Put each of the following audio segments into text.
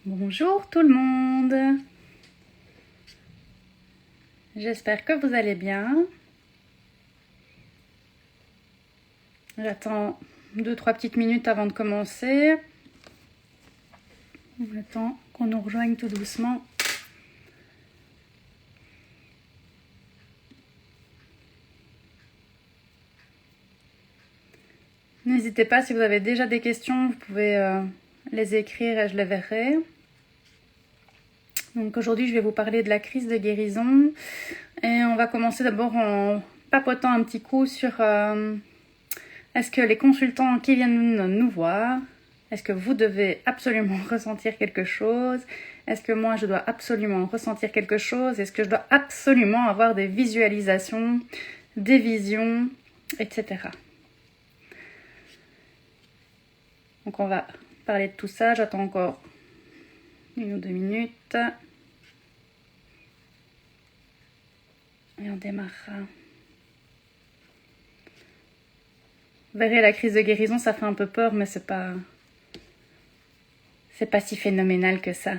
Bonjour tout le monde, j'espère que vous allez bien. J'attends 2-3 petites minutes avant de commencer. On attend qu'on nous rejoigne tout doucement. N'hésitez pas, si vous avez déjà des questions, vous pouvez les écrire et je les verrai. Donc aujourd'hui, je vais vous parler de la crise de guérison. Et on va commencer d'abord en papotant un petit coup sur est-ce que les consultants qui viennent nous voir, est-ce que vous devez absolument ressentir quelque chose? Est-ce que moi, je dois absolument ressentir quelque chose? Est-ce que je dois absolument avoir des visualisations, des visions, etc. Donc on va parler de tout ça. J'attends encore 1 ou 2 minutes. Et on démarrera. Vous verrez, la crise de guérison, ça fait un peu peur, mais c'est pas si phénoménal que ça.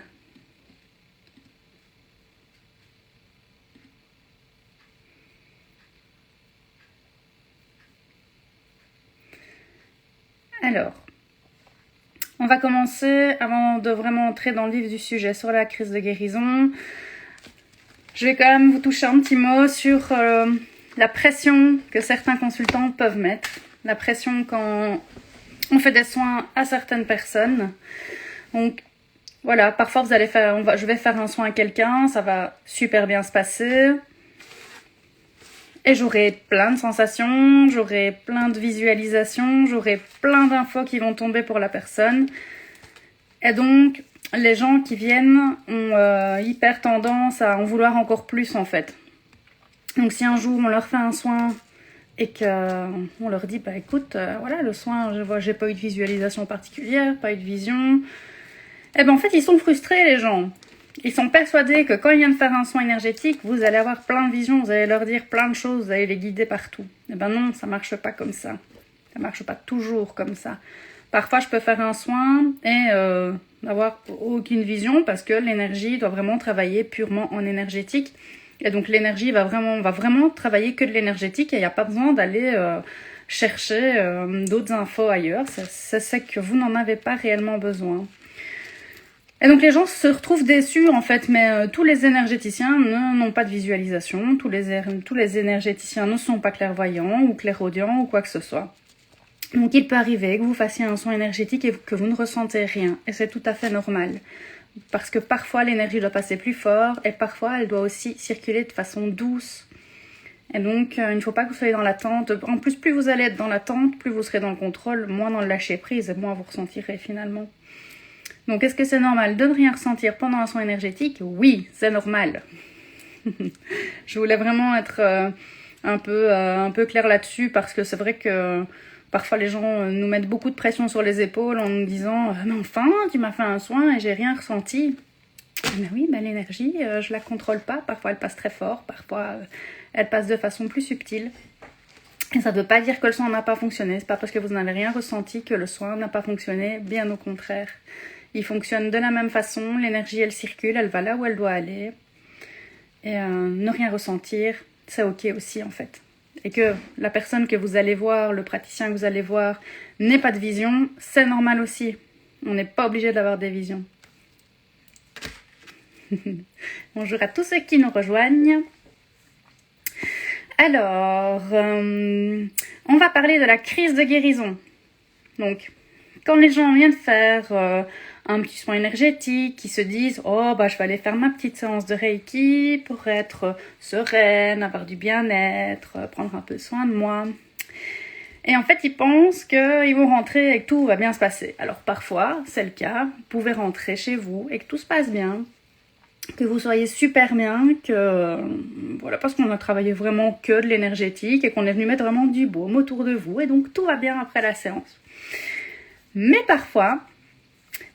Alors, on va commencer, avant de vraiment entrer dans le vif du sujet sur la crise de guérison, je vais quand même vous toucher un petit mot sur la pression que certains consultants peuvent mettre. La pression quand on fait des soins à certaines personnes. Donc voilà, parfois je vais faire un soin à quelqu'un, ça va super bien se passer. Et j'aurai plein de sensations, j'aurai plein de visualisations, j'aurai plein d'infos qui vont tomber pour la personne. Et donc, les gens qui viennent ont hyper tendance à en vouloir encore plus en fait. Donc si un jour on leur fait un soin et qu'on leur dit, bah écoute, voilà le soin, j'ai pas eu de visualisation particulière, pas eu de vision. Et ben en fait, ils sont frustrés les gens. Ils sont persuadés que quand ils viennent faire un soin énergétique, vous allez avoir plein de visions, vous allez leur dire plein de choses, vous allez les guider partout. Et ben non, ça marche pas comme ça. Ça marche pas toujours comme ça. Parfois, je peux faire un soin et n'avoir aucune vision parce que l'énergie doit vraiment travailler purement en énergétique. Et donc, l'énergie va vraiment travailler que de l'énergétique et il n'y a pas besoin d'aller chercher d'autres infos ailleurs. C'est que vous n'en avez pas réellement besoin. Et donc les gens se retrouvent déçus en fait, mais tous les énergéticiens n'ont pas de visualisation, tous les énergéticiens ne sont pas clairvoyants ou clairaudients ou quoi que ce soit. Donc il peut arriver que vous fassiez un soin énergétique et que vous ne ressentez rien, et c'est tout à fait normal. Parce que parfois l'énergie doit passer plus fort, et parfois elle doit aussi circuler de façon douce. Et donc il ne faut pas que vous soyez dans l'attente. En plus, plus vous allez être dans l'attente, plus vous serez dans le contrôle, moins dans le lâcher prise, et moins vous ressentirez finalement. Donc, est-ce que c'est normal de ne rien ressentir pendant un soin énergétique? Oui, c'est normal. Je voulais vraiment être un peu claire là-dessus parce que c'est vrai que parfois les gens nous mettent beaucoup de pression sur les épaules en nous disant « Mais enfin, tu m'as fait un soin et j'ai rien ressenti. » Mais oui, mais l'énergie, je la contrôle pas. Parfois, elle passe très fort. Parfois, elle passe de façon plus subtile. Et ça ne veut pas dire que le soin n'a pas fonctionné. C'est pas parce que vous n'avez rien ressenti que le soin n'a pas fonctionné. Bien au contraire. Il fonctionne de la même façon, l'énergie elle circule, elle va là où elle doit aller. Et ne rien ressentir, c'est ok aussi en fait. Et que la personne que vous allez voir, le praticien que vous allez voir, n'ait pas de vision, c'est normal aussi. On n'est pas obligé d'avoir des visions. Bonjour à tous ceux qui nous rejoignent. Alors, on va parler de la crise de guérison. Donc, quand les gens viennent faire un petit soin énergétique, qui se disent « Oh, bah, je vais aller faire ma petite séance de Reiki pour être sereine, avoir du bien-être, prendre un peu soin de moi. » Et en fait, ils pensent qu'ils vont rentrer et que tout va bien se passer. Alors parfois, c'est le cas, vous pouvez rentrer chez vous et que tout se passe bien, que vous soyez super bien, que voilà, parce qu'on a travaillé vraiment que de l'énergétique et qu'on est venu mettre vraiment du baume autour de vous et donc tout va bien après la séance. Mais parfois,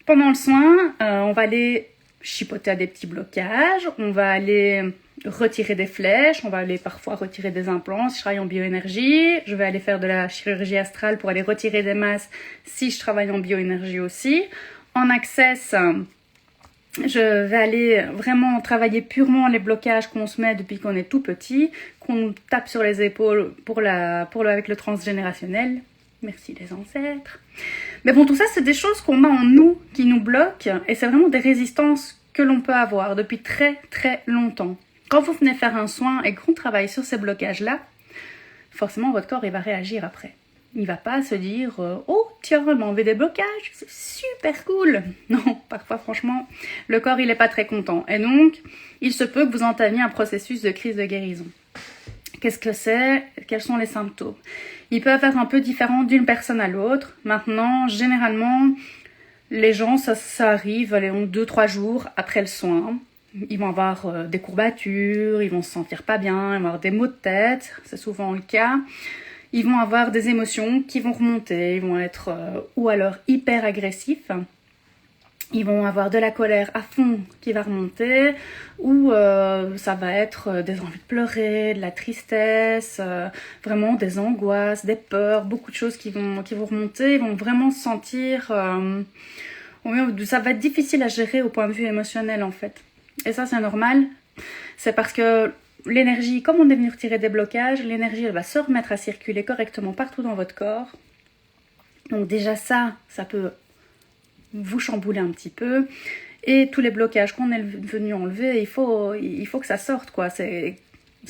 pendant le soin, on va aller chipoter à des petits blocages, on va aller retirer des flèches, on va aller parfois retirer des implants si je travaille en bioénergie, je vais aller faire de la chirurgie astrale pour aller retirer des masses si je travaille en bioénergie aussi. En access, je vais aller vraiment travailler purement les blocages qu'on se met depuis qu'on est tout petit, qu'on tape sur les épaules avec le transgénérationnel. Merci les ancêtres. Mais bon, tout ça, c'est des choses qu'on a en nous, qui nous bloquent, et c'est vraiment des résistances que l'on peut avoir depuis très très longtemps. Quand vous venez faire un soin et qu'on travaille sur ces blocages-là, forcément votre corps il va réagir après. Il va pas se dire « Oh, tiens, m'enlever des blocages, c'est super cool !» Non, parfois, franchement, le corps il est pas très content. Et donc, il se peut que vous entamiez un processus de crise de guérison. Qu'est-ce que c'est? Quels sont les symptômes? Ils peuvent être un peu différents d'une personne à l'autre. Maintenant, généralement, les gens, ça arrive 2-3 jours après le soin. Ils vont avoir des courbatures, ils vont se sentir pas bien, ils vont avoir des maux de tête, c'est souvent le cas. Ils vont avoir des émotions qui vont remonter, ils vont être ou alors hyper agressifs. Ils vont avoir de la colère à fond qui va remonter, ou ça va être des envies de pleurer, de la tristesse, vraiment des angoisses, des peurs, beaucoup de choses qui vont remonter. Ils vont vraiment se sentir... ça va être difficile à gérer au point de vue émotionnel en fait. Et ça c'est normal, c'est parce que l'énergie, comme on est venu retirer des blocages, l'énergie elle va se remettre à circuler correctement partout dans votre corps. Donc déjà ça peut vous chambouler un petit peu. Et tous les blocages qu'on est venu enlever, il faut que ça sorte, quoi. C'est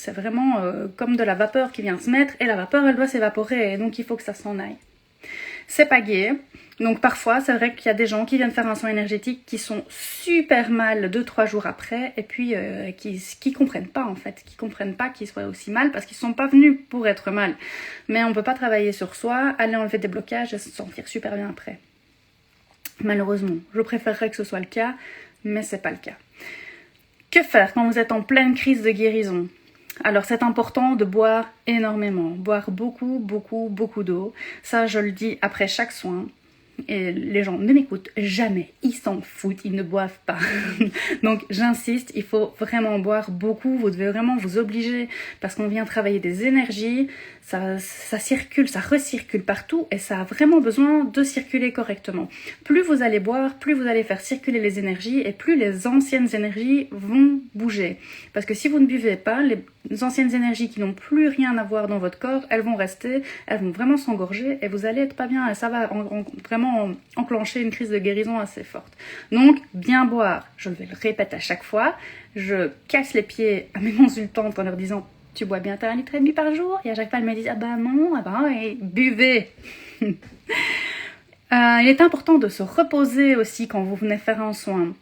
vraiment comme de la vapeur qui vient se mettre, et la vapeur, elle doit s'évaporer, et donc il faut que ça s'en aille. C'est pas gai. Donc parfois, c'est vrai qu'il y a des gens qui viennent faire un soin énergétique qui sont super mal 2-3 jours après, et puis qui comprennent pas en fait, qui comprennent pas qu'ils soient aussi mal, parce qu'ils sont pas venus pour être mal. Mais on peut pas travailler sur soi, aller enlever des blocages et se sentir super bien après. Malheureusement, je préférerais que ce soit le cas, mais c'est pas le cas. Que faire quand vous êtes en pleine crise de guérison? Alors c'est important de boire énormément, boire beaucoup, beaucoup, beaucoup d'eau. Ça, je le dis après chaque soin. Et les gens ne m'écoutent jamais, ils s'en foutent, ils ne boivent pas. Donc j'insiste, il faut vraiment boire beaucoup, vous devez vraiment vous obliger, parce qu'on vient travailler des énergies, ça circule, ça recircule partout, et ça a vraiment besoin de circuler correctement. Plus vous allez boire, plus vous allez faire circuler les énergies, et plus les anciennes énergies vont bouger. Parce que si vous ne buvez pas, les anciennes énergies qui n'ont plus rien à voir dans votre corps, elles vont rester, elles vont vraiment s'engorger, et vous allez être pas bien, et ça va vraiment enclencher une crise de guérison assez forte. Donc, bien boire, je le répète à chaque fois, je casse les pieds à mes consultantes en leur disant « Tu bois bien 1,5 litre par jour ?» Et à chaque fois, elles me disent « Ah bah non, et buvez !» Il est important de se reposer aussi quand vous venez faire un soin.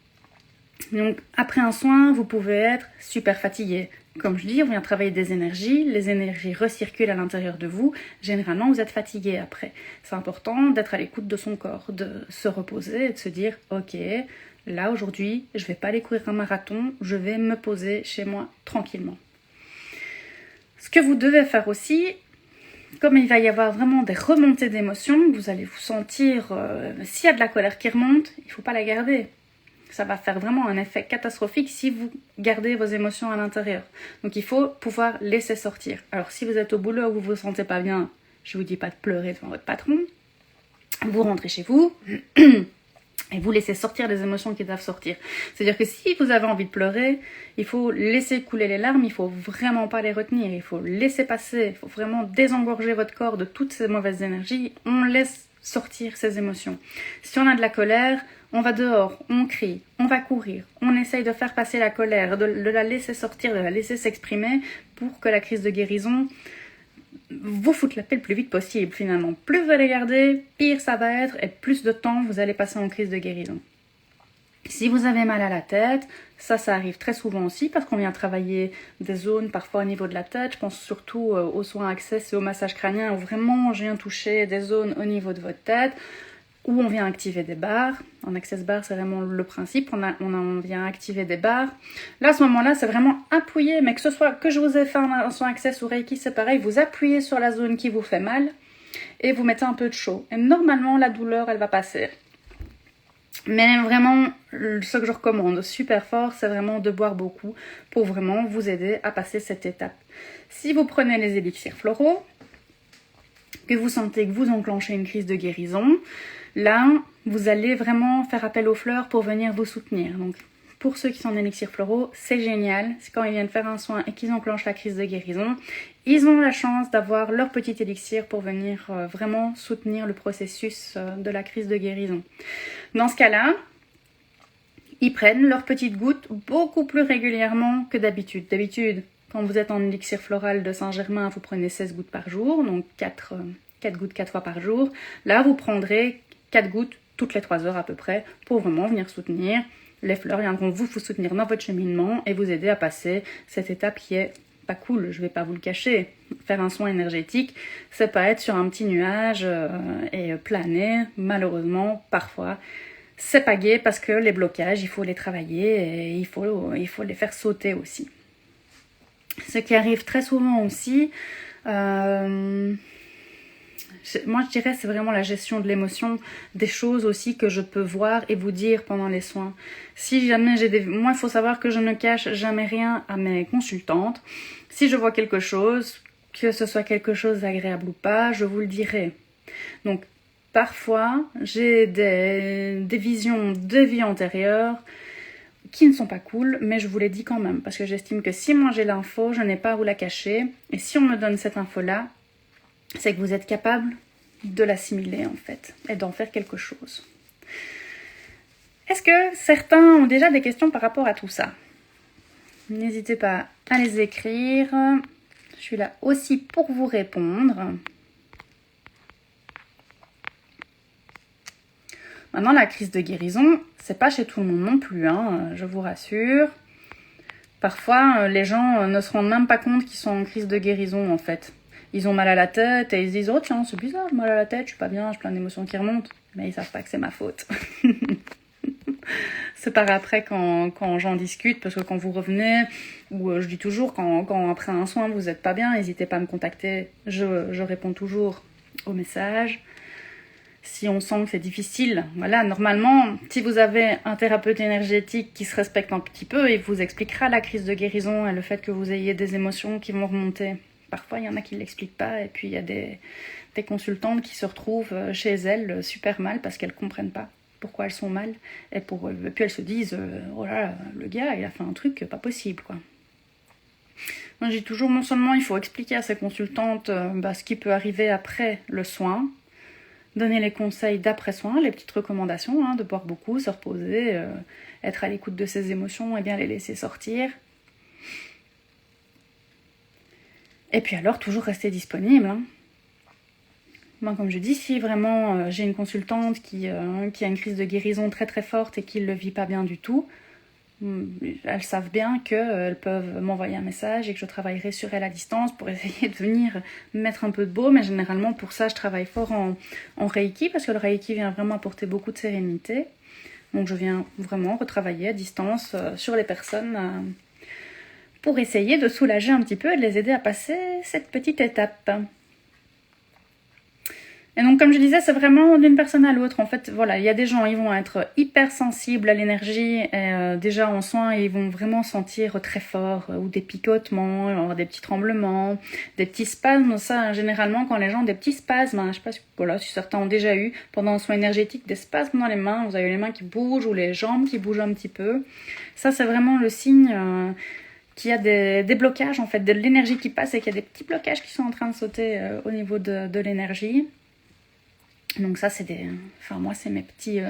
Donc, après un soin, vous pouvez être super fatigué. Comme je dis, on vient travailler des énergies, les énergies recirculent à l'intérieur de vous. Généralement, vous êtes fatigué après. C'est important d'être à l'écoute de son corps, de se reposer et de se dire « Ok, là aujourd'hui, je vais pas aller courir un marathon, je vais me poser chez moi tranquillement. » Ce que vous devez faire aussi, comme il va y avoir vraiment des remontées d'émotions, vous allez vous sentir, s'il y a de la colère qui remonte, il ne faut pas la garder. Ça va faire vraiment un effet catastrophique si vous gardez vos émotions à l'intérieur. Donc il faut pouvoir laisser sortir. Alors si vous êtes au boulot où vous vous sentez pas bien, je vous dis pas de pleurer devant votre patron. Vous rentrez chez vous et vous laissez sortir les émotions qui doivent sortir. C'est-à-dire que si vous avez envie de pleurer, il faut laisser couler les larmes, il faut vraiment pas les retenir, il faut laisser passer, il faut vraiment désengorger votre corps de toutes ces mauvaises énergies. On laisse sortir ces émotions. Si on a de la colère, on va dehors, on crie, on va courir, on essaye de faire passer la colère, de la laisser sortir, de la laisser s'exprimer pour que la crise de guérison vous foute la paix le plus vite possible finalement. Plus vous allez garder, pire ça va être et plus de temps vous allez passer en crise de guérison. Si vous avez mal à la tête, ça arrive très souvent aussi parce qu'on vient travailler des zones parfois au niveau de la tête. Je pense surtout aux soins Access et au massage crânien où vraiment je viens toucher des zones au niveau de votre tête, où on vient activer des barres. En Access Bar, c'est vraiment le principe, on vient activer des barres. Là, à ce moment-là, c'est vraiment appuyer, mais que ce soit que je vous ai fait un soin Access ou Reiki, c'est pareil, vous appuyez sur la zone qui vous fait mal et vous mettez un peu de chaud. Et normalement, la douleur, elle va passer. Mais vraiment, ce que je recommande super fort, c'est vraiment de boire beaucoup pour vraiment vous aider à passer cette étape. Si vous prenez les élixirs floraux, que vous sentez que vous enclenchez une crise de guérison, là, vous allez vraiment faire appel aux fleurs pour venir vous soutenir. Donc, pour ceux qui sont en élixirs floraux, c'est génial. C'est quand ils viennent faire un soin et qu'ils enclenchent la crise de guérison, ils ont la chance d'avoir leur petit élixir pour venir vraiment soutenir le processus de la crise de guérison. Dans ce cas-là, ils prennent leurs petites gouttes beaucoup plus régulièrement que d'habitude. D'habitude, quand vous êtes en élixir floral de Saint-Germain, vous prenez 16 gouttes par jour, donc 4 gouttes 4 fois par jour. Là, vous prendrez 4 gouttes toutes les 3 heures à peu près pour vraiment venir soutenir. Les fleurs viendront vous soutenir dans votre cheminement et vous aider à passer cette étape qui est pas cool, je vais pas vous le cacher. Faire un soin énergétique, c'est pas être sur un petit nuage et planer. Malheureusement, parfois, c'est pas gai parce que les blocages, il faut les travailler et il faut les faire sauter aussi. Ce qui arrive très souvent aussi, moi je dirais c'est vraiment la gestion de l'émotion, des choses aussi que je peux voir et vous dire pendant les soins. Si jamais moi il faut savoir que je ne cache jamais rien à mes consultantes. Si je vois quelque chose, que ce soit quelque chose d'agréable ou pas, je vous le dirai. Donc parfois j'ai des visions de vie antérieure qui ne sont pas cool, mais je vous les dis quand même, parce que j'estime que si moi j'ai l'info, je n'ai pas à vous la cacher, et si on me donne cette info-là, c'est que vous êtes capable de l'assimiler en fait, et d'en faire quelque chose. Est-ce que certains ont déjà des questions par rapport à tout ça? N'hésitez pas à les écrire, je suis là aussi pour vous répondre. Maintenant, la crise de guérison, c'est pas chez tout le monde non plus, hein, je vous rassure. Parfois, les gens ne se rendent même pas compte qu'ils sont en crise de guérison, en fait. Ils ont mal à la tête et ils se disent « Oh tiens, c'est bizarre, mal à la tête, je suis pas bien, j'ai plein d'émotions qui remontent. » Mais ils savent pas que c'est ma faute. C'est par après quand j'en discute, parce que quand vous revenez, ou je dis toujours, quand après un soin, vous êtes pas bien, n'hésitez pas à me contacter. Je réponds toujours aux messages. Si on sent que c'est difficile, voilà, normalement, si vous avez un thérapeute énergétique qui se respecte un petit peu, il vous expliquera la crise de guérison et le fait que vous ayez des émotions qui vont remonter. Parfois, il y en a qui ne l'expliquent pas, et puis il y a des consultantes qui se retrouvent chez elles super mal parce qu'elles ne comprennent pas pourquoi elles sont mal, et puis elles se disent oh là, le gars, il a fait un truc pas possible, quoi. Moi, je dis toujours, non seulement il faut expliquer à ces consultantes ce qui peut arriver après le soin, donner les conseils d'après-soin, les petites recommandations, de boire beaucoup, se reposer, être à l'écoute de ses émotions et bien les laisser sortir. Et puis alors, toujours rester disponible. Moi, comme je dis, si vraiment j'ai une consultante qui a une crise de guérison très très forte et qui ne le vit pas bien du tout, elles savent bien qu'elles peuvent m'envoyer un message et que je travaillerai sur elle à distance pour essayer de venir mettre un peu de baume. Mais généralement, pour ça, je travaille fort en Reiki, parce que le Reiki vient vraiment apporter beaucoup de sérénité. Donc, je viens vraiment retravailler à distance sur les personnes pour essayer de soulager un petit peu et de les aider à passer cette petite étape. Et donc, comme je disais, c'est vraiment d'une personne à l'autre. En fait, voilà, il y a des gens, ils vont être hyper sensibles à l'énergie. Et, déjà en soins, ils vont vraiment sentir très fort, ou des picotements, des petits tremblements, des petits spasmes. Ça, généralement, quand les gens ont des petits spasmes, je sais pas si certains ont déjà eu pendant un soin énergétique des spasmes dans les mains, vous avez les mains qui bougent ou les jambes qui bougent un petit peu. Ça, c'est vraiment le signe qu'il y a des blocages, en fait, de l'énergie qui passe et qu'il y a des petits blocages qui sont en train de sauter au niveau de l'énergie. Donc ça, c'est moi, c'est mes petits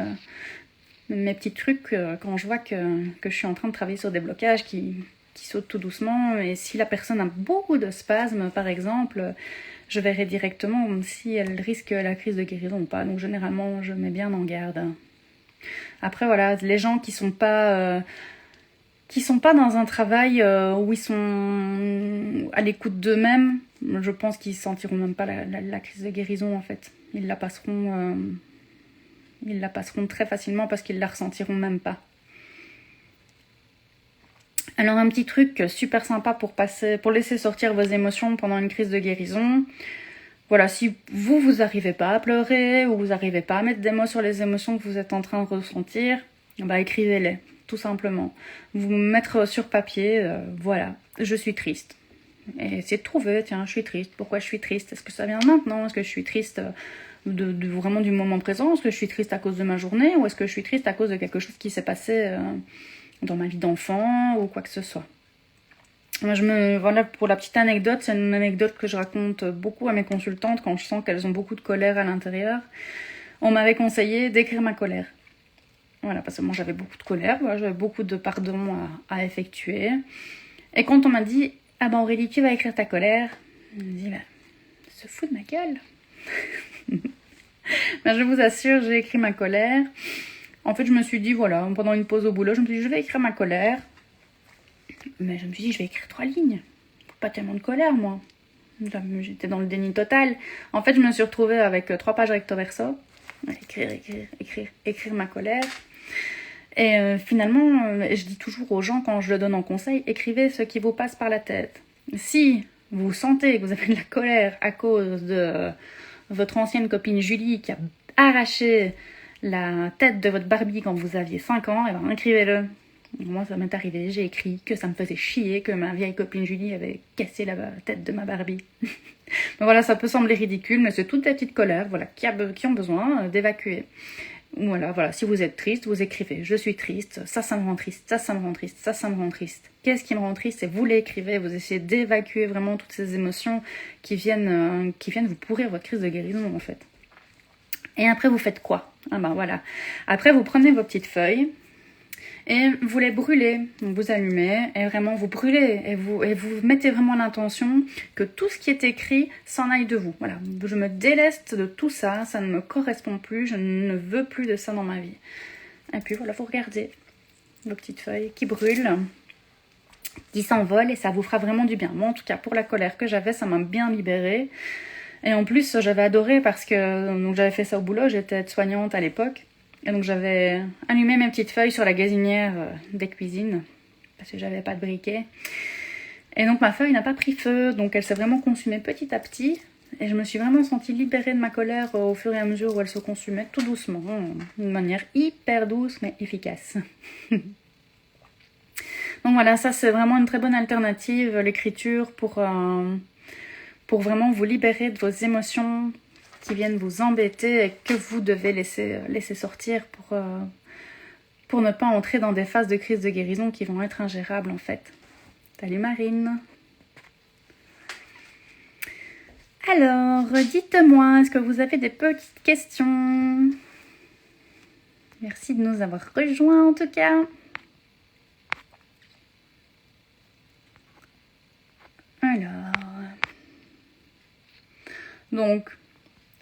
trucs quand je vois que je suis en train de travailler sur des blocages qui sautent tout doucement. Et si la personne a beaucoup de spasmes, par exemple, je verrai directement si elle risque la crise de guérison ou pas. Donc généralement, je mets bien en garde. Après, voilà, les gens qui sont pas dans un travail où ils sont à l'écoute d'eux-mêmes, je pense qu'ils sentiront même pas la crise de guérison, en fait. Ils la passeront très facilement parce qu'ils la ressentiront même pas. Alors un petit truc super sympa pour laisser sortir vos émotions pendant une crise de guérison. Voilà, si vous n'arrivez pas à pleurer ou vous n'arrivez pas à mettre des mots sur les émotions que vous êtes en train de ressentir, bah écrivez-les, tout simplement. Vous mettre sur papier, voilà, je suis triste. Et essayez de trouver, tiens, je suis triste, pourquoi je suis triste? Est-ce que ça vient maintenant? Est-ce que je suis triste vraiment du moment présent? Est-ce que je suis triste à cause de ma journée? Ou est-ce que je suis triste à cause de quelque chose qui s'est passé dans ma vie d'enfant ou quoi que ce soit? Voilà, pour la petite anecdote, c'est une anecdote que je raconte beaucoup à mes consultantes quand je sens qu'elles ont beaucoup de colère à l'intérieur. On m'avait conseillé d'écrire ma colère. Voilà, parce que moi j'avais beaucoup de colère, voilà, j'avais beaucoup de pardon à effectuer. Et quand on m'a dit, ah ben Aurélie, tu vas écrire ta colère, je me dis, se fout de ma gueule. Ben, je vous assure, j'ai écrit ma colère. En fait, je me suis dit, voilà, pendant une pause au boulot, je me suis dit, je vais écrire ma colère. Mais je me suis dit, je vais écrire 3 lignes. Pas tellement de colère, moi. J'étais dans le déni total. En fait, je me suis retrouvée avec 3 pages recto verso. Écrire ma colère. Et finalement, je dis toujours aux gens, quand je le donne en conseil, écrivez ce qui vous passe par la tête. Si vous sentez que vous avez de la colère à cause de votre ancienne copine Julie qui a arraché la tête de votre Barbie quand vous aviez 5 ans, et ben écrivez-le. Moi, ça m'est arrivé, j'ai écrit que ça me faisait chier que ma vieille copine Julie avait cassé la tête de ma Barbie. Mais voilà, ça peut sembler ridicule, mais c'est toutes des petites colères, voilà, qui ont besoin d'évacuer. Voilà, si vous êtes triste, vous écrivez « Je suis triste, ça me rend triste, ça me rend triste, ça me rend triste ». Qu'est-ce qui me rend triste? Et vous l'écrivez, vous essayez d'évacuer vraiment toutes ces émotions qui viennent vous pourrir votre crise de guérison, en fait. Et après, vous faites quoi? Ah ben voilà. Après, vous prenez vos petites feuilles, et vous les brûlez, vous allumez, et vraiment vous brûlez, et vous mettez vraiment l'intention que tout ce qui est écrit s'en aille de vous. Voilà, je me déleste de tout ça, ça ne me correspond plus, je ne veux plus de ça dans ma vie. Et puis voilà, vous regardez vos petites feuilles qui brûlent, qui s'envolent, et ça vous fera vraiment du bien. Moi, en tout cas, pour la colère que j'avais, ça m'a bien libérée. Et en plus, j'avais adoré parce que j'avais fait ça au boulot, j'étais aide-soignante à l'époque. Et donc j'avais allumé mes petites feuilles sur la gazinière des cuisines parce que j'avais pas de briquet. Et donc ma feuille n'a pas pris feu, donc elle s'est vraiment consumée petit à petit. Et je me suis vraiment sentie libérée de ma colère au fur et à mesure où elle se consumait tout doucement, d'une manière hyper douce mais efficace. Donc voilà, ça c'est vraiment une très bonne alternative, l'écriture, pour vraiment vous libérer de vos émotions qui viennent vous embêter et que vous devez laisser sortir pour ne pas entrer dans des phases de crise de guérison qui vont être ingérables en fait. Salut Marine. Alors, dites-moi, est-ce que vous avez des petites questions? Merci de nous avoir rejoints en tout cas. Alors, donc,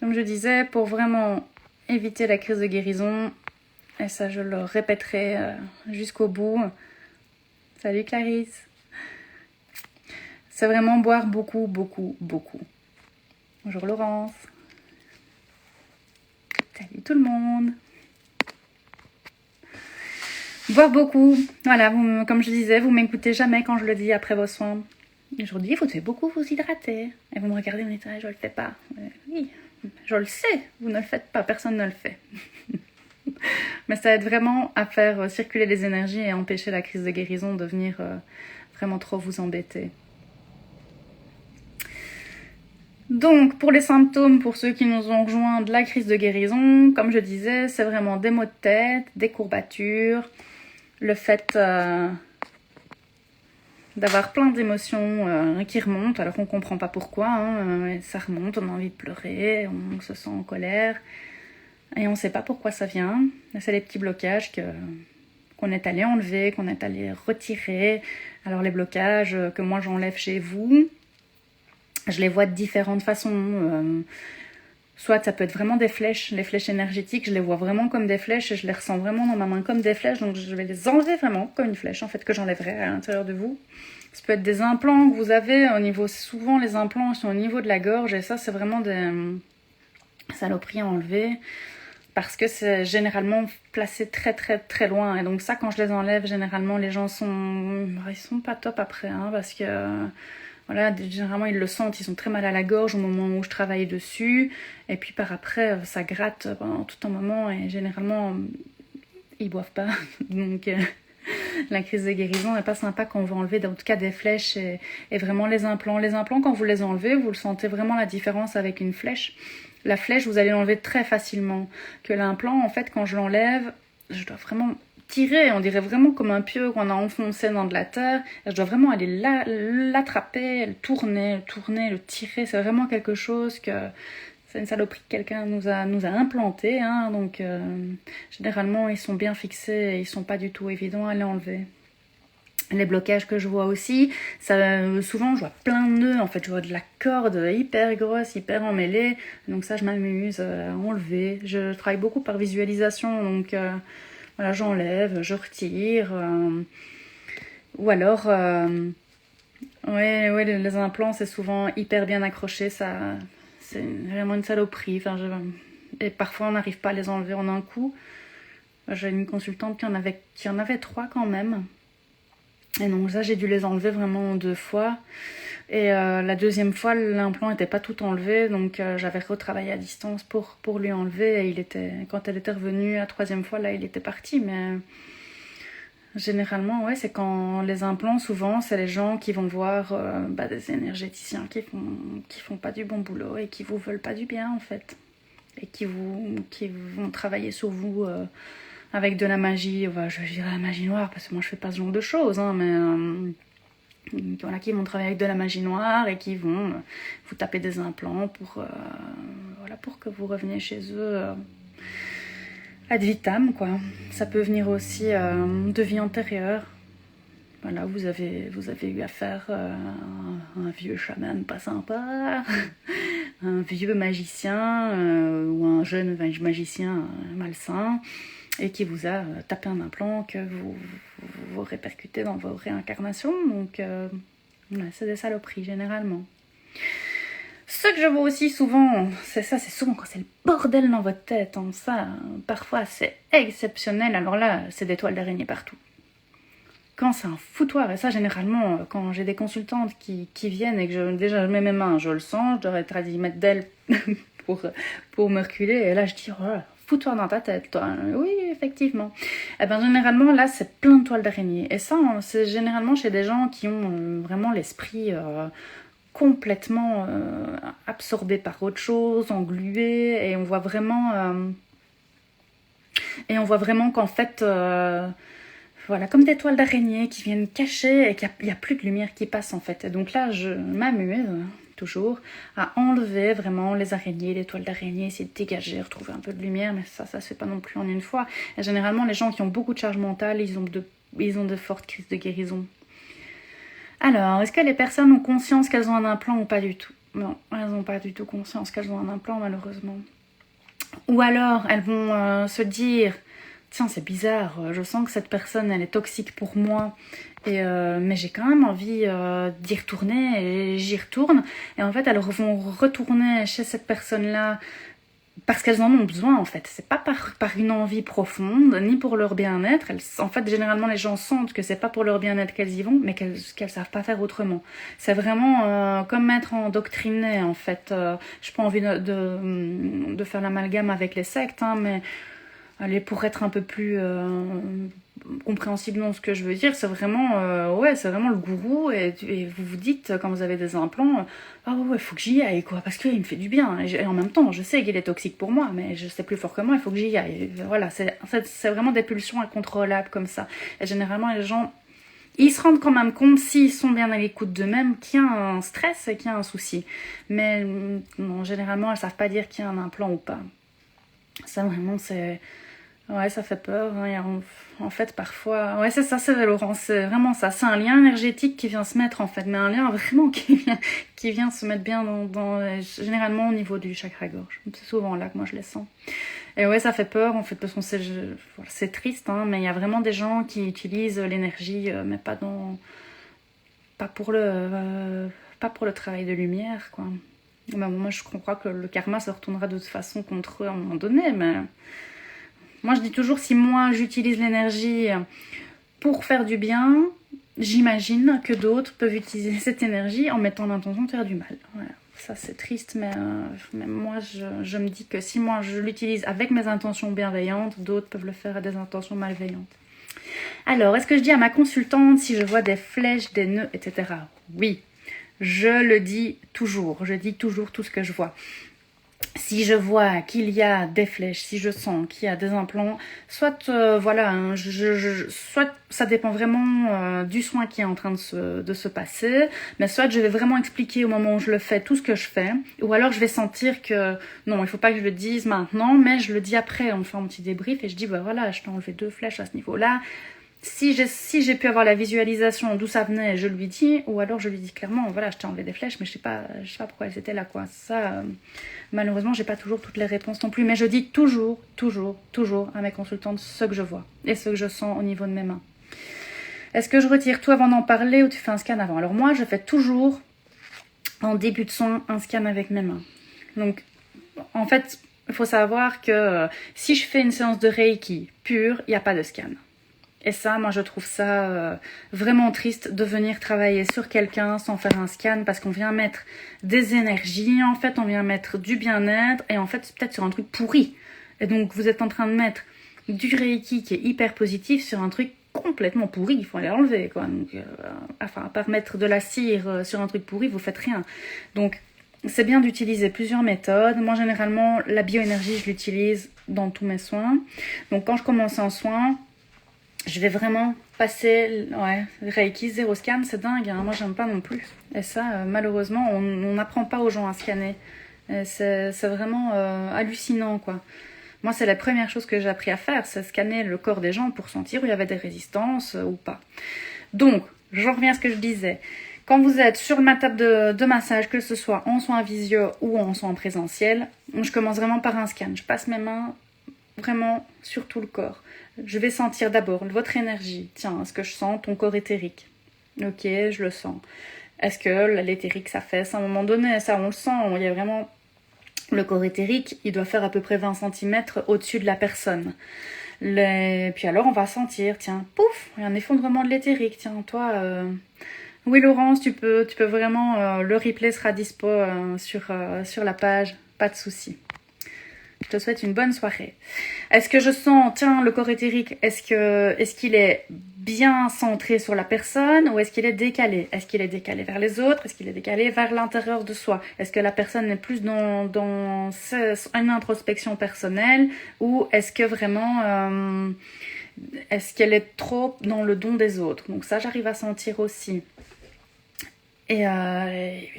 comme je disais, pour vraiment éviter la crise de guérison, et ça je le répéterai jusqu'au bout. Salut Clarisse. C'est vraiment boire beaucoup, beaucoup, beaucoup. Bonjour Laurence. Salut tout le monde. Boire beaucoup. Voilà, comme je disais, vous m'écoutez jamais quand je le dis après vos soins. Aujourd'hui, vous devez beaucoup vous hydrater. Et vous me regardez, vous me dites, ah, je le fais pas. Oui. Je le sais, vous ne le faites pas, personne ne le fait. Mais ça aide vraiment à faire circuler les énergies et à empêcher la crise de guérison de venir vraiment trop vous embêter. Donc, pour les symptômes, pour ceux qui nous ont rejoints de la crise de guérison, comme je disais, c'est vraiment des maux de tête, des courbatures, le fait d'avoir plein d'émotions qui remontent alors qu'on ne comprend pas pourquoi, ça remonte, on a envie de pleurer, on se sent en colère et on ne sait pas pourquoi ça vient. C'est les petits blocages qu'on est allé enlever, qu'on est allé retirer. Alors les blocages que moi j'enlève chez vous, je les vois de différentes façons. Soit ça peut être vraiment des flèches, les flèches énergétiques, je les vois vraiment comme des flèches et je les ressens vraiment dans ma main comme des flèches, donc je vais les enlever vraiment comme une flèche en fait que j'enlèverai à l'intérieur de vous. Ça peut être des implants que vous avez au niveau, souvent les implants sont au niveau de la gorge et ça c'est vraiment des saloperies à enlever parce que c'est généralement placé très très très loin et donc ça quand je les enlève généralement les gens ils sont pas top après hein, parce que voilà, généralement ils le sentent, ils sont très mal à la gorge au moment où je travaille dessus et puis par après ça gratte pendant tout un moment et généralement ils boivent pas donc la crise de guérison n'est pas sympa quand on veut enlever en tout cas des flèches et vraiment les implants. Les implants quand vous les enlevez vous le sentez vraiment la différence avec une flèche. La flèche vous allez l'enlever très facilement que l'implant en fait quand je l'enlève je dois vraiment tirer, on dirait vraiment comme un pieu qu'on a enfoncé dans de la terre. Et je dois vraiment aller l'attraper, le tourner, le tirer. C'est vraiment quelque chose que c'est une saloperie que quelqu'un nous a implanté. Hein, donc généralement ils sont bien fixés et ils sont pas du tout évidents à les enlever. Les blocages que je vois aussi, ça, souvent je vois plein de nœuds, en fait je vois de la corde hyper grosse, hyper emmêlée, donc ça je m'amuse à enlever. Je travaille beaucoup par visualisation, donc voilà, j'enlève, je retire, ou alors, ouais, les implants c'est souvent hyper bien accroché, ça, c'est vraiment une saloperie, enfin, et parfois on n'arrive pas à les enlever en un coup. J'ai une consultante qui en avait 3 quand même. Et donc ça j'ai dû les enlever vraiment 2 fois et la deuxième fois l'implant n'était pas tout enlevé donc j'avais retravaillé à distance pour lui enlever et quand elle était revenue la 3e fois là il était parti mais généralement ouais c'est quand les implants souvent c'est les gens qui vont voir des énergéticiens qui font pas du bon boulot et qui vous veulent pas du bien en fait et qui vont travailler sur vous avec de la magie, je vais dire la magie noire parce que moi je fais pas ce genre de choses, hein, mais voilà, qui vont travailler avec de la magie noire et qui vont vous taper des implants pour que vous reveniez chez eux ad vitam quoi. Ça peut venir aussi de vie antérieure. Voilà, vous avez eu affaire à un vieux chaman pas sympa, un vieux magicien ou un jeune magicien malsain. Et qui vous a tapé un implant que vous répercutez dans vos réincarnations. Donc, c'est des saloperies, généralement. Ce que je vois aussi souvent, c'est souvent quand c'est le bordel dans votre tête. Hein, ça, parfois, c'est exceptionnel. Alors là, c'est des toiles d'araignée partout. Quand c'est un foutoir, et ça, généralement, quand j'ai des consultantes qui viennent et que déjà je mets mes mains, je le sens, je devrais être à 10 mètres d'elles pour me reculer. Et là, je dis, oh là, fous-toi dans ta tête, toi. Oui, effectivement. Eh ben, généralement, là, c'est plein de toiles d'araignée. Et ça, c'est généralement chez des gens qui ont vraiment l'esprit complètement absorbé par autre chose, englué. Et on voit vraiment qu'en fait, voilà, comme des toiles d'araignée qui viennent cacher et qu'il n'y a plus de lumière qui passe, en fait. Et donc là, je m'amuse toujours à enlever vraiment les araignées, les toiles d'araignée, essayer de dégager, retrouver un peu de lumière, mais ça se fait pas non plus en une fois. Et généralement, les gens qui ont beaucoup de charge mentale, ils ont de fortes crises de guérison. Alors, est-ce que les personnes ont conscience qu'elles ont un implant ou pas du tout? Non, elles n'ont pas du tout conscience qu'elles ont un implant, malheureusement. Ou alors, elles vont se dire, tiens, c'est bizarre, je sens que cette personne, elle est toxique pour moi, mais j'ai quand même envie d'y retourner, et j'y retourne. Et en fait, elles vont retourner chez cette personne-là parce qu'elles en ont besoin, en fait. C'est pas par une envie profonde, ni pour leur bien-être. En fait, généralement, les gens sentent que c'est pas pour leur bien-être qu'elles y vont, mais qu'elles savent pas faire autrement. C'est vraiment comme être endoctriné, en fait. J'ai pas envie de faire l'amalgame avec les sectes, hein, mais allez, pour être un peu plus compréhensible dans ce que je veux dire, c'est vraiment c'est vraiment le gourou et vous vous dites quand vous avez des implants, ah ouais, faut que j'y aille quoi, parce qu'il me fait du bien et en même temps je sais qu'il est toxique pour moi, mais je sais plus fort que moi, il faut que j'y aille. Et voilà, c'est vraiment des pulsions incontrôlables comme ça. Et généralement les gens, ils se rendent quand même compte, s'ils sont bien à l'écoute d'eux-mêmes, qu'il y a un stress et qu'il y a un souci. Mais non, généralement elles savent pas dire qu'il y a un implant ou pas. Ça vraiment c'est Ouais, ça fait peur. Hein. En fait, parfois... Ouais, c'est ça, c'est vrai, Laurent. C'est vraiment ça. C'est un lien énergétique qui vient se mettre, en fait. Mais un lien vraiment qui vient se mettre bien généralement au niveau du chakra-gorge. C'est souvent là que moi, je les sens. Et ouais, ça fait peur, en fait, parce qu'on sait... C'est triste, hein, mais il y a vraiment des gens qui utilisent l'énergie, mais pas dans... Pas pour le travail de lumière, quoi. Ben, moi, je crois que le karma se retournera de toute façon contre eux à un moment donné, mais... Moi, je dis toujours, si moi, j'utilise l'énergie pour faire du bien, j'imagine que d'autres peuvent utiliser cette énergie en mettant l'intention de faire du mal. Voilà. Ça, c'est triste, mais moi, je me dis que si moi, je l'utilise avec mes intentions bienveillantes, d'autres peuvent le faire à des intentions malveillantes. Alors, est-ce que je dis à ma consultante si je vois des flèches, des nœuds, etc. Oui, je le dis toujours. Je dis toujours tout ce que je vois. Si je vois qu'il y a des flèches, si je sens qu'il y a des implants, soit voilà, hein, soit ça dépend vraiment du soin qui est en train de se passer, mais soit je vais vraiment expliquer au moment où je le fais tout ce que je fais, ou alors je vais sentir que non, il faut pas que je le dise maintenant, mais je le dis après, on fait un petit débrief et je dis bah voilà, je t'ai enlevé 2 flèches à ce niveau-là. Si j'ai pu avoir la visualisation d'où ça venait, je lui dis, ou alors je lui dis clairement, voilà, je t'ai enlevé des flèches, mais je sais pas pourquoi elles étaient là, quoi. Ça, malheureusement, j'ai pas toujours toutes les réponses non plus, mais je dis toujours à mes consultantes ce que je vois et ce que je sens au niveau de mes mains. Est-ce que je retire tout avant d'en parler ou tu fais un scan avant? Alors moi, je fais toujours en début de soin un scan avec mes mains. Donc, en fait, il faut savoir que si je fais une séance de Reiki pure, il n'y a pas de scan. Et ça, moi, je trouve ça vraiment triste de venir travailler sur quelqu'un sans faire un scan parce qu'on vient mettre des énergies, en fait, on vient mettre du bien-être et en fait, c'est peut-être sur un truc pourri. Et donc, vous êtes en train de mettre du Reiki qui est hyper positif sur un truc complètement pourri, il faut aller l'enlever, quoi. Donc, à part mettre de la cire sur un truc pourri, vous faites rien. Donc, c'est bien d'utiliser plusieurs méthodes. Moi, généralement, la bioénergie, je l'utilise dans tous mes soins. Donc, quand je commence un soin, je vais vraiment passer, Reiki, 0 scan, c'est dingue, hein. Moi j'aime pas non plus. Et ça, malheureusement, on n'apprend pas aux gens à scanner. C'est vraiment hallucinant, quoi. Moi, c'est la première chose que j'ai appris à faire, c'est scanner le corps des gens pour sentir où il y avait des résistances ou pas. Donc, j'en reviens à ce que je disais. Quand vous êtes sur ma table de massage, que ce soit en soin visio ou en soin présentiel, je commence vraiment par un scan. Je passe mes mains vraiment sur tout le corps. Je vais sentir d'abord votre énergie. Tiens, est-ce que je sens ton corps éthérique? Ok, je le sens. Est-ce que l'éthérique, ça fesse à un moment donné? Ça, on le sent. Il y a vraiment... Le corps éthérique, il doit faire à peu près 20 cm au-dessus de la personne. Puis alors, on va sentir, tiens, pouf, il y a un effondrement de l'éthérique. Tiens, toi... Oui, Laurence, tu peux vraiment... le replay sera dispo sur la page. Pas de souci. Je te souhaite une bonne soirée. Est-ce que je sens, tiens, le corps éthérique, est-ce qu'il est bien centré sur la personne ou est-ce qu'il est décalé? Est-ce qu'il est décalé vers les autres? Est-ce qu'il est décalé vers l'intérieur de soi? Est-ce que la personne est plus dans une introspection personnelle ou est-ce que vraiment, est-ce qu'elle est trop dans le don des autres? Donc ça, j'arrive à sentir aussi. Et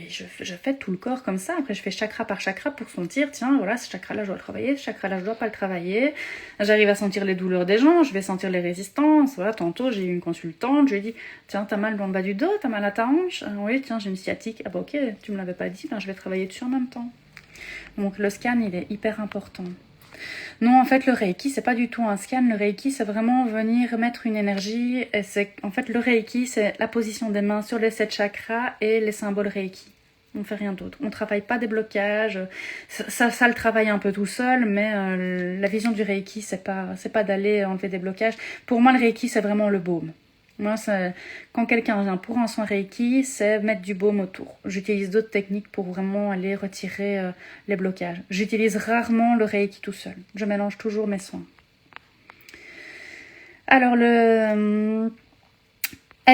je fais tout le corps comme ça. Après, je fais chakra par chakra pour sentir, tiens, voilà, ce chakra-là, je dois le travailler, ce chakra-là, je dois pas le travailler. J'arrive à sentir les douleurs des gens, je vais sentir les résistances. Voilà, tantôt, j'ai eu une consultante, je lui ai dit, tiens, t'as mal dans le bas du dos, t'as mal à ta hanche? Oui, tiens, j'ai une sciatique. Ah bah ok, tu me l'avais pas dit, ben, je vais travailler dessus en même temps. Donc, le scan, il est hyper important. Non, en fait, le Reiki, c'est pas du tout un scan. Le Reiki, c'est vraiment venir mettre une énergie. Et en fait, le Reiki, c'est la position des mains sur les 7 chakras et les symboles Reiki. On fait rien d'autre. On travaille pas des blocages. Ça le travaille un peu tout seul, mais la vision du Reiki, c'est pas d'aller enlever des blocages. Pour moi, le Reiki, c'est vraiment le baume. Moi, quand quelqu'un vient pour un soin Reiki, c'est mettre du baume autour. J'utilise d'autres techniques pour vraiment aller retirer les blocages. J'utilise rarement le Reiki tout seul. Je mélange toujours mes soins. Alors, eh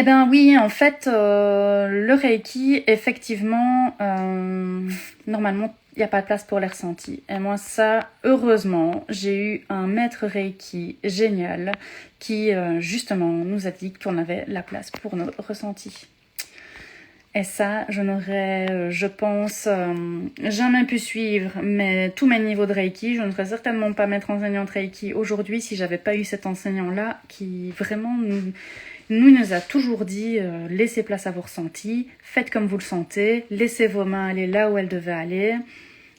ben oui, en fait, le Reiki, effectivement, normalement, il n'y a pas de place pour les ressentis. Et moi, ça, heureusement, j'ai eu un maître Reiki génial qui, justement, nous a dit qu'on avait la place pour nos ressentis. Et ça, je n'aurais, je pense, jamais pu suivre tous mes niveaux de Reiki. Je ne serais certainement pas maître enseignante Reiki aujourd'hui si j'avais pas eu cet enseignant-là qui vraiment nous a toujours dit laissez place à vos ressentis, faites comme vous le sentez, laissez vos mains aller là où elles devaient aller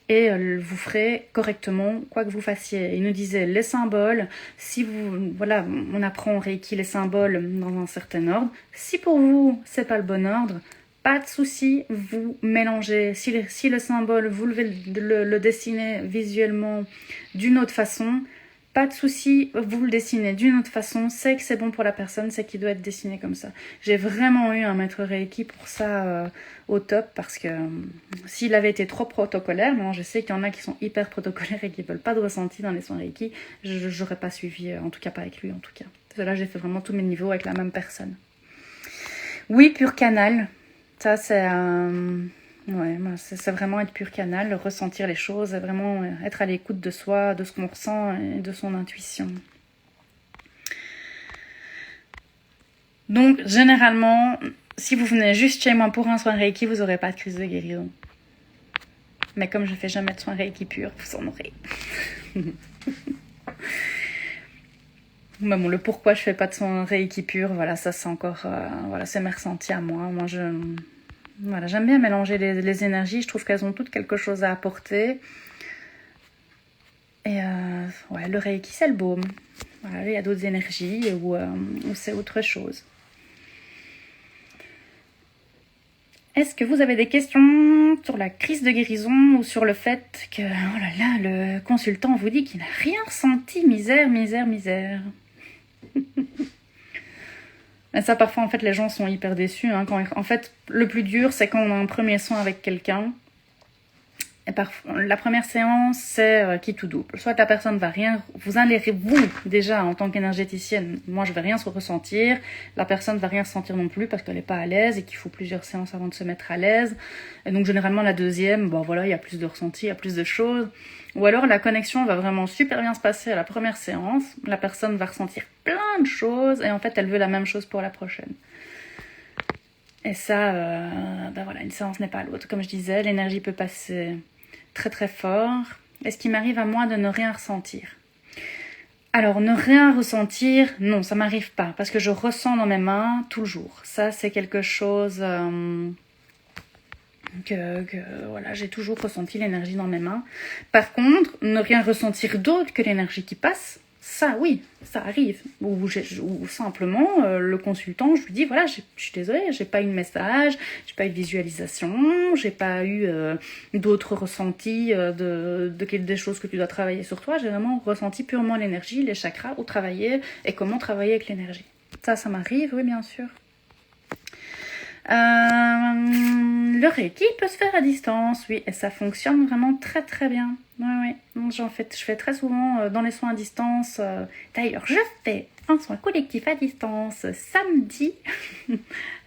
et vous ferez correctement quoi que vous fassiez. Il nous disait les symboles, si vous, voilà, on apprend en Reiki les symboles dans un certain ordre. Si pour vous, c'est pas le bon ordre, pas de souci, vous mélangez. Si le symbole, vous le dessinez visuellement d'une autre façon, pas de souci, vous le dessinez d'une autre façon, c'est que c'est bon pour la personne, c'est qu'il doit être dessiné comme ça. J'ai vraiment eu un maître Reiki pour ça au top, parce que s'il avait été trop protocolaire, moi je sais qu'il y en a qui sont hyper protocolaires et qui veulent pas de ressenti dans les soins Reiki, j'aurais pas suivi, en tout cas pas avec lui en tout cas. Là j'ai fait vraiment tous mes niveaux avec la même personne. Oui, pur canal, ça c'est ouais, c'est vraiment être pur canal, ressentir les choses, vraiment être à l'écoute de soi, de ce qu'on ressent et de son intuition. Donc, généralement, si vous venez juste chez moi pour un soin Reiki, vous n'aurez pas de crise de guérison. Mais comme je ne fais jamais de soin Reiki pur, vous en aurez. Mais bon, le pourquoi je ne fais pas de soin Reiki pur, voilà, ça c'est encore, voilà, c'est mes ressentis à moi. Moi, voilà, j'aime bien mélanger les énergies, je trouve qu'elles ont toutes quelque chose à apporter. Et ouais, le Reiki, c'est le baume. Voilà, il y a d'autres énergies où c'est autre chose. Est-ce que vous avez des questions sur la crise de guérison ou sur le fait que, oh là là, le consultant vous dit qu'il n'a rien ressenti, misère. Et ça, parfois, en fait, les gens sont hyper déçus. Hein, en fait, le plus dur, c'est quand on a un premier soin avec quelqu'un. Et parfois, la première séance, c'est qui tout double. Soit la personne va rien... Vous allez, vous, déjà, en tant qu'énergéticienne, moi, je vais rien se ressentir. La personne va rien ressentir non plus parce qu'elle n'est pas à l'aise et qu'il faut plusieurs séances avant de se mettre à l'aise. Et donc, généralement, la deuxième, bon, voilà, il y a plus de ressenti, il y a plus de choses. Ou alors, la connexion va vraiment super bien se passer à la première séance. La personne va ressentir plein de choses et en fait, elle veut la même chose pour la prochaine. Et ça, ben voilà, une séance n'est pas l'autre. Comme je disais, l'énergie peut passer très très fort. Est-ce qu'il m'arrive à moi de ne rien ressentir? Alors, ne rien ressentir, non, ça m'arrive pas, parce que je ressens dans mes mains tout le jour. Ça, c'est quelque chose voilà, j'ai toujours ressenti l'énergie dans mes mains. Par contre, ne rien ressentir d'autre que l'énergie qui passe, ça, oui, ça arrive. Ou simplement, le consultant, je lui dis, voilà, je suis désolée, j'ai pas eu de message, j'ai pas eu de visualisation, j'ai pas eu d'autres ressentis des choses que tu dois travailler sur toi. J'ai vraiment ressenti purement l'énergie, les chakras, où travailler et comment travailler avec l'énergie. Ça m'arrive, oui, bien sûr. Le Reiki peut se faire à distance, oui, et ça fonctionne vraiment très très bien. Oui. Donc, je fais très souvent dans les soins à distance. D'ailleurs, je fais un soin collectif à distance samedi.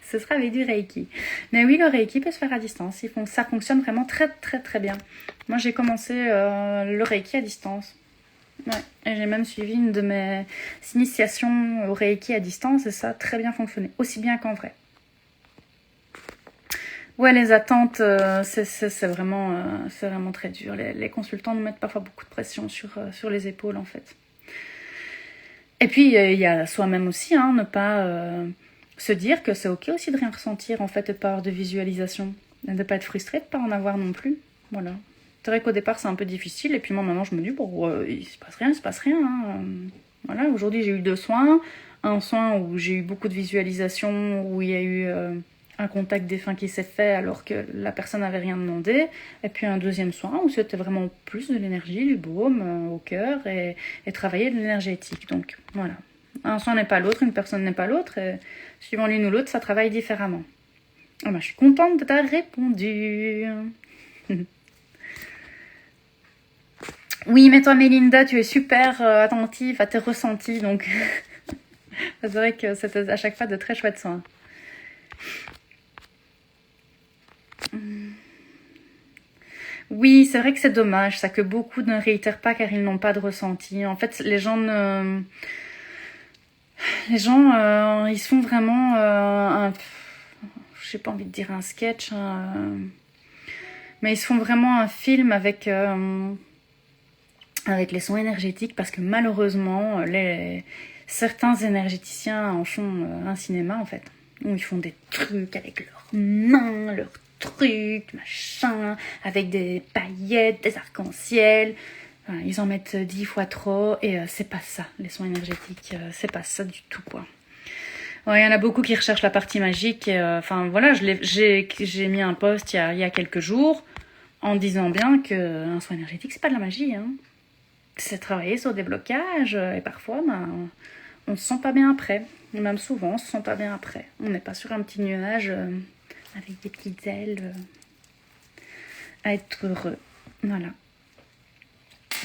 Ce sera avec du Reiki. Mais oui, le Reiki peut se faire à distance. Ça fonctionne vraiment très très très bien. Moi, j'ai commencé le Reiki à distance. Ouais. Et j'ai même suivi une de mes initiations au Reiki à distance et ça a très bien fonctionné, aussi bien qu'en vrai. Ouais, les attentes, c'est vraiment très dur. Les consultants nous mettent parfois beaucoup de pression sur les épaules, en fait. Et puis, il y a soi-même aussi, hein, ne pas se dire que c'est ok aussi de rien ressentir, en fait, et de pas avoir de visualisation. Et de ne pas être frustré, de ne pas en avoir non plus. Voilà. C'est vrai qu'au départ, c'est un peu difficile. Et puis moi, maintenant, je me dis, bon, il se passe rien. Hein. Voilà, aujourd'hui, j'ai eu 2 soins. Un soin où j'ai eu beaucoup de visualisation, où il y a eu... un contact défunt qui s'est fait alors que la personne n'avait rien demandé, et puis un deuxième soin où c'était vraiment plus de l'énergie, du baume au cœur et travailler de l'énergétique. Donc voilà, un soin n'est pas l'autre, une personne n'est pas l'autre, et suivant l'une ou l'autre, ça travaille différemment. Ah ben, je suis contente de t'avoir répondu. Oui, mais toi Mélinda, tu es super attentive à tes ressentis, donc c'est vrai que c'était à chaque fois de très chouettes soins. Oui, c'est vrai que c'est dommage, ça, que beaucoup ne réitèrent pas car ils n'ont pas de ressenti. En fait, les gens, ils sont vraiment, je j'ai pas envie de dire un sketch, mais ils se font vraiment un film avec les soins énergétiques, parce que malheureusement, certains énergéticiens en font un cinéma en fait, où ils font des trucs avec leurs mains, leurs trucs, machin, avec des paillettes, des arcs-en-ciel. Voilà, ils en mettent 10 fois trop, et c'est pas ça, les soins énergétiques, c'est pas ça du tout, quoi. Ouais, il y en a beaucoup qui recherchent la partie magique. Enfin voilà, j'ai mis un post il y a quelques jours en disant bien qu'un soin énergétique, c'est pas de la magie, hein. C'est travailler sur des blocages, et parfois, on se sent pas bien après. Et même souvent, on se sent pas bien après. On n'est pas sur un petit nuage avec des petites ailes à être heureux. Voilà.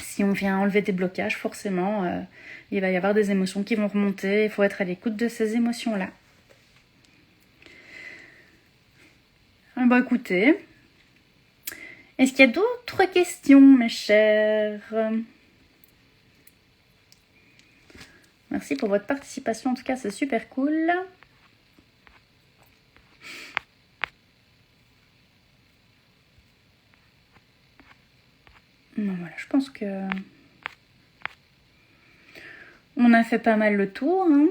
Si on vient enlever des blocages, forcément, il va y avoir des émotions qui vont remonter. Il faut être à l'écoute de ces émotions-là. Bon, écoutez, est-ce qu'il y a d'autres questions, mes chers? Merci pour votre participation, en tout cas, c'est super cool. Bon, voilà, je pense que on a fait pas mal le tour, hein.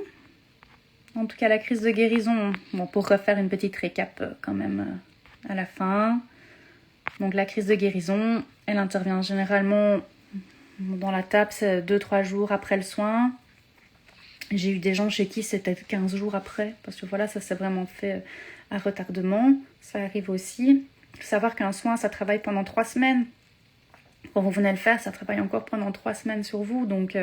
En tout cas, la crise de guérison, bon, pour refaire une petite récap quand même à la fin. Donc la crise de guérison, elle intervient généralement dans la tape, c'est 2-3 jours après le soin. J'ai eu des gens chez qui c'était 15 jours après, parce que voilà, ça s'est vraiment fait à retardement. Ça arrive aussi. Il faut savoir qu'un soin, ça travaille pendant 3 semaines. Quand vous venez le faire, ça travaille encore pendant 3 semaines sur vous. Donc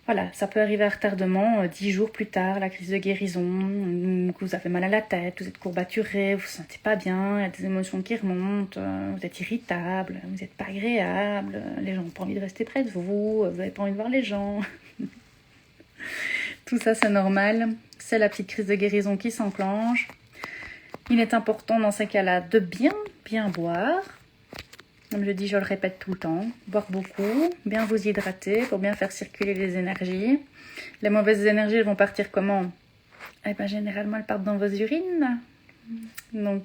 voilà, ça peut arriver à retardement, 10 jours plus tard, la crise de guérison, que vous avez mal à la tête, vous êtes courbaturé, vous vous sentez pas bien, il y a des émotions qui remontent, vous êtes irritable, vous n'êtes pas agréable, les gens n'ont pas envie de rester près de vous, vous n'avez pas envie de voir les gens. Tout ça, c'est normal. C'est la petite crise de guérison qui s'enclenche. Il est important dans ces cas-là de bien boire. Comme je dis, je le répète tout le temps. Boire beaucoup, bien vous hydrater pour bien faire circuler les énergies. Les mauvaises énergies, elles vont partir comment? Eh bien, généralement, elles partent dans vos urines. Donc,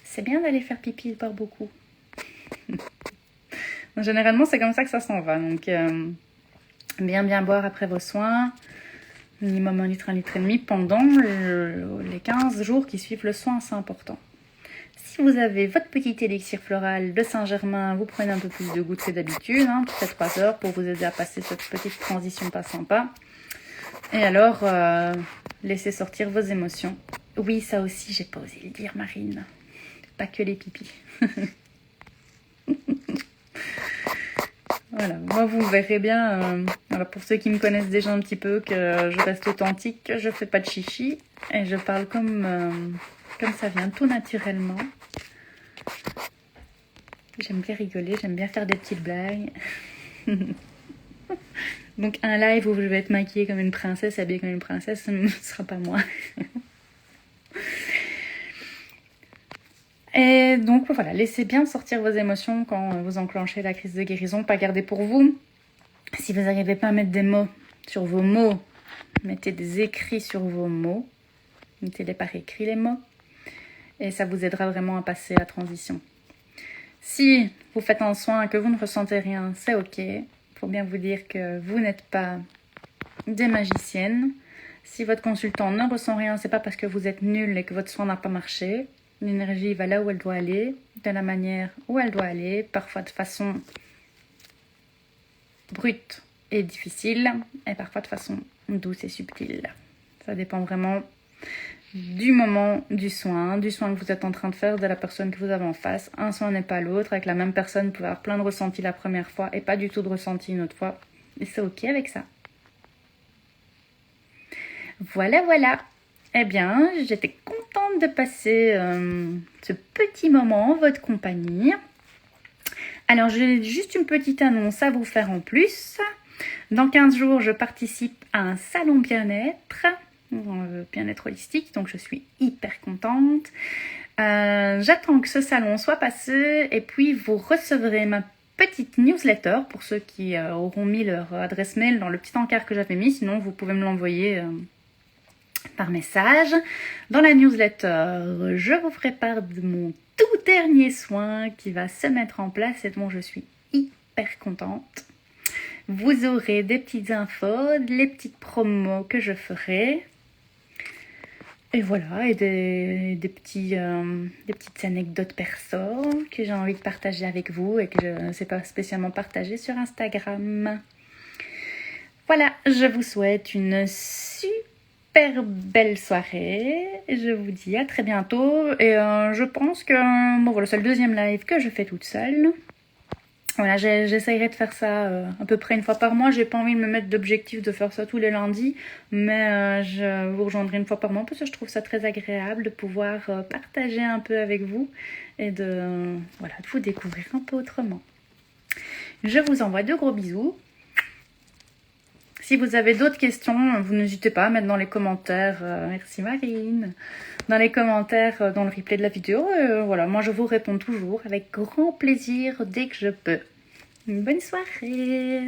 c'est bien d'aller faire pipi et de boire beaucoup. Donc, généralement, c'est comme ça que ça s'en va. Donc, bien boire après vos soins. Minimum 1 litre, 1,5 litre pendant les 15 jours qui suivent le soin, c'est important. Si vous avez votre petit élixir floral de Saint-Germain, vous prenez un peu plus de gouttes que d'habitude, toutes les 3 heures pour vous aider à passer cette petite transition pas sympa. Et alors, laissez sortir vos émotions. Oui, ça aussi, j'ai pas osé le dire, Marine. Pas que les pipis. Voilà, moi vous verrez bien, voilà, pour ceux qui me connaissent déjà un petit peu, que je reste authentique, je fais pas de chichi et je parle comme ça vient, tout naturellement. J'aime bien rigoler, j'aime bien faire des petites blagues. Donc un live où je vais être maquillée comme une princesse, habillée comme une princesse, ce ne sera pas moi. Et donc voilà, laissez bien sortir vos émotions quand vous enclenchez la crise de guérison, pas garder pour vous. Si vous n'arrivez pas à mettre des mots sur vos mots, mettez des écrits sur vos mots. Mettez-les par écrit, les mots. Et ça vous aidera vraiment à passer la transition. Si vous faites un soin et que vous ne ressentez rien, c'est ok. Il faut bien vous dire que vous n'êtes pas des magiciennes. Si votre consultant ne ressent rien, c'est pas parce que vous êtes nul et que votre soin n'a pas marché. L'énergie va là où elle doit aller, de la manière où elle doit aller, parfois de façon brute et difficile, et parfois de façon douce et subtile. Ça dépend vraiment du moment du soin que vous êtes en train de faire, de la personne que vous avez en face. Un soin n'est pas l'autre. Avec la même personne, vous pouvez avoir plein de ressentis la première fois et pas du tout de ressentis une autre fois. Et c'est ok avec ça. Voilà. Eh bien, j'étais contente de passer ce petit moment en votre compagnie. Alors, j'ai juste une petite annonce à vous faire en plus. Dans 15 jours, je participe à un salon bien-être, bien-être holistique, donc je suis hyper contente. J'attends que ce salon soit passé et puis vous recevrez ma petite newsletter pour ceux qui auront mis leur adresse mail dans le petit encart que j'avais mis. Sinon, vous pouvez me l'envoyer par message. Dans la newsletter, je vous ferai part de mon tout dernier soin qui va se mettre en place et dont je suis hyper contente. Vous aurez des petites infos, les petites promos que je ferai. Et voilà, et des petites anecdotes perso que j'ai envie de partager avec vous et que je ne sais pas spécialement partager sur Instagram. Voilà, je vous souhaite une super belle soirée. Je vous dis à très bientôt. Et je pense que bon, voilà, c'est le deuxième live que je fais toute seule. Voilà, j'essayerai de faire ça à peu près une fois par mois. J'ai pas envie de me mettre d'objectif de faire ça tous les lundis, mais je vous rejoindrai une fois par mois parce que je trouve ça très agréable de pouvoir partager un peu avec vous et de vous découvrir un peu autrement. Je vous envoie de gros bisous. Si vous avez d'autres questions, vous n'hésitez pas à mettre dans les commentaires. Merci Marine. Dans les commentaires, dans le replay de la vidéo. Voilà, moi je vous réponds toujours avec grand plaisir dès que je peux. Une bonne soirée.